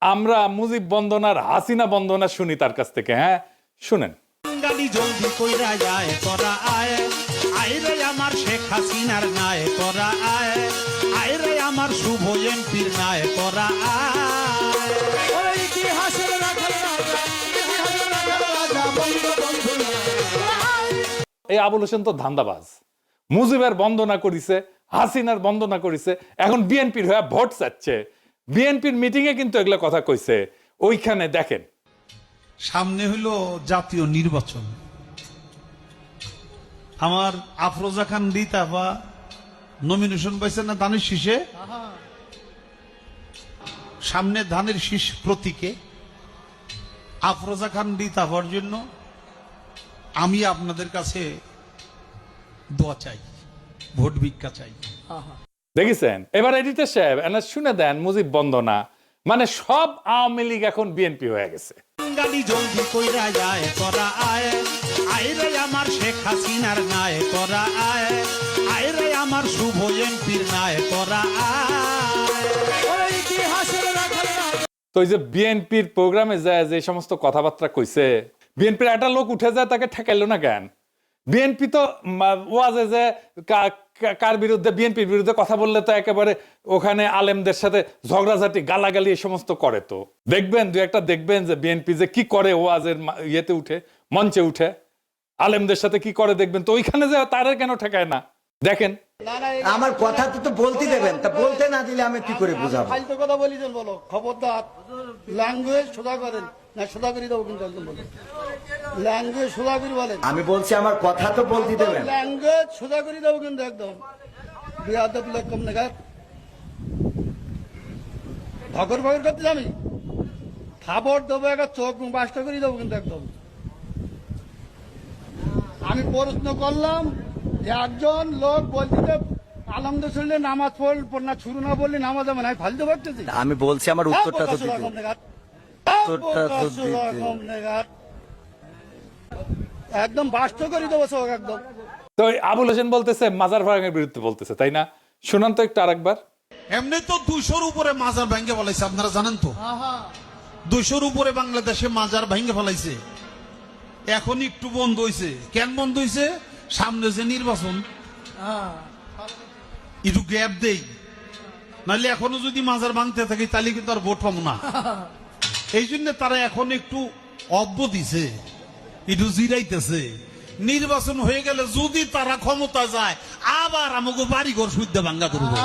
আমরা মুজিব বন্দনার হাসিনা বন্দনা শুনি তার কাছ থেকে। হ্যাঁ, শুনেন। গালি জলদি কইরা যায় তোরা আয় আয় রে আমার শেখ হাসিনার নায় তোরা আয় আয় রে আমার শুভ এমপির নায় তোরা আয় ওই ইতিহাসের রাখাল রাজা ইতিহাসের রাখাল রাজা বঙ্গবন্ধু এই আবুল হোসেন তো ধান্দাবাজ। মুজিবের বন্দনা করিছে, হাসিনার বন্দনা করিছে, এখন বিএনপির হয়ে ভোট চাচ্ছে। বিএনপির মিটিং এ কিন্তু এগুলো কথা কইছে। ওইখানে দেখেন, সামনে হইলো জাতীয় নির্বাচন। আমার আফরোজা খান রিতাফা নমিনেশন পাইছে না ধানের শীষে, সামনে ধানের শীষ প্রতীকে আফরোজা খান রিতাফার জন্য আমি আপনাদের কাছে দোয়া চাই, ভোট ভিক্ষা চাই। দেখেছেন? এবার এডিটর সাহেব এনা শুনে দেন মুজিব বন্দনা। মানে সব আওয়ামী লীগ এখন বিএনপি হয়ে গেছে। গালি জলদি কইরা যায় তোরা আয় আয় রে আমার শেখ হাসিনার নায় তোরা আয় আয় রে আমার শুভ এমপির নায় তোরা আয় ওই ইতিহাসের রাখাল রাজা। তো এই যে বিএনপির প্রোগ্রামে যায় যে সমস্ত কথাবার্তা কইছে, বিএনপির একটা লোক উঠে যায়, তাকে ঠেকাইলো না কেন? বিএনপি তো ওয়াজে যে কার বিরুদ্ধে, বিএনপির বিরুদ্ধে কথা বললে তো একেবারে ওখানে আলেমদের সাথে ঝগড়াঝাটি গালাগালি এই সমস্ত করে। তো দেখবেন, দু একটা দেখবেন যে বিএনপি যে কি করে ওয়াজের ইয়েতে উঠে, মঞ্চে উঠে আলেমদের সাথে কি করে দেখবেন। তো ওইখানে যে তারা কেন ঠেকায় না দেখেন। আমার কথা তো বলতে দেবেন, তা বলতে না দিলে আমি কি করে বুঝাবো? ফালতু কথা বলি দেন, বলো খবরদার। ল্যাঙ্গুয়েজ সোজা করেন না, সোজা করে দেবো কিন্তু একদম বলেন। ল্যাঙ্গুয়েজ সোজা করে বলেন। আমি বলছি আমার কথা তো বলতে দেবেন। ল্যাঙ্গুয়েজ সোজা করে দেবো কিন্তু একদম। বিয়াদব লোক কম নাগাদ ভগর ভগর করতে আমি খাবার দেবো, একটা চোখ বাস্ত করে দেবো কিন্তু একদম। আমি প্রশ্ন করলাম যে একজন লোক বলতে আলহামদুলিল্লাহ নামাজ পড়না শুরু না বললে নামাজ হবে না, আমি ফালতু ভাবতেছি। আমি বলছি আমার উত্তরটা তো দিতে। উত্তরটা তো দিতে। একদম বাস্তব করে দেবো সব একদম। তো আবুল হোসেন বলতেছে মাজার ভাঙের বিরুদ্ধে বলতেছে, তাই না? শুনান তো একটু আরেকবার। এমনি তো 200-র উপরে মাজার ভেঙে ফেলাইছে, আপনারা জানেন তো। 200-র উপরে বাংলাদেশে মাজার ভেঙে ফেলাইছে। এখন একটু বন্ধ হইছে। কেন বন্ধ হইছে? সামনে যে নির্বাচন, একটু গ্যাপ দেই, নাহলে এখনো যদি মাজার ভাঙতে থাকে তাহলে কিন্তু আর ভোট পাবো না। এই জন্য তারা এখন একটু অব্য দিছে, একটু জিরাইতেছে। নির্বাচন হয়ে গেলে যদি তারা ক্ষমতা যায়, আবার আমাকে বাড়িঘর শুদ্ধ ভাঙ্গা করবো।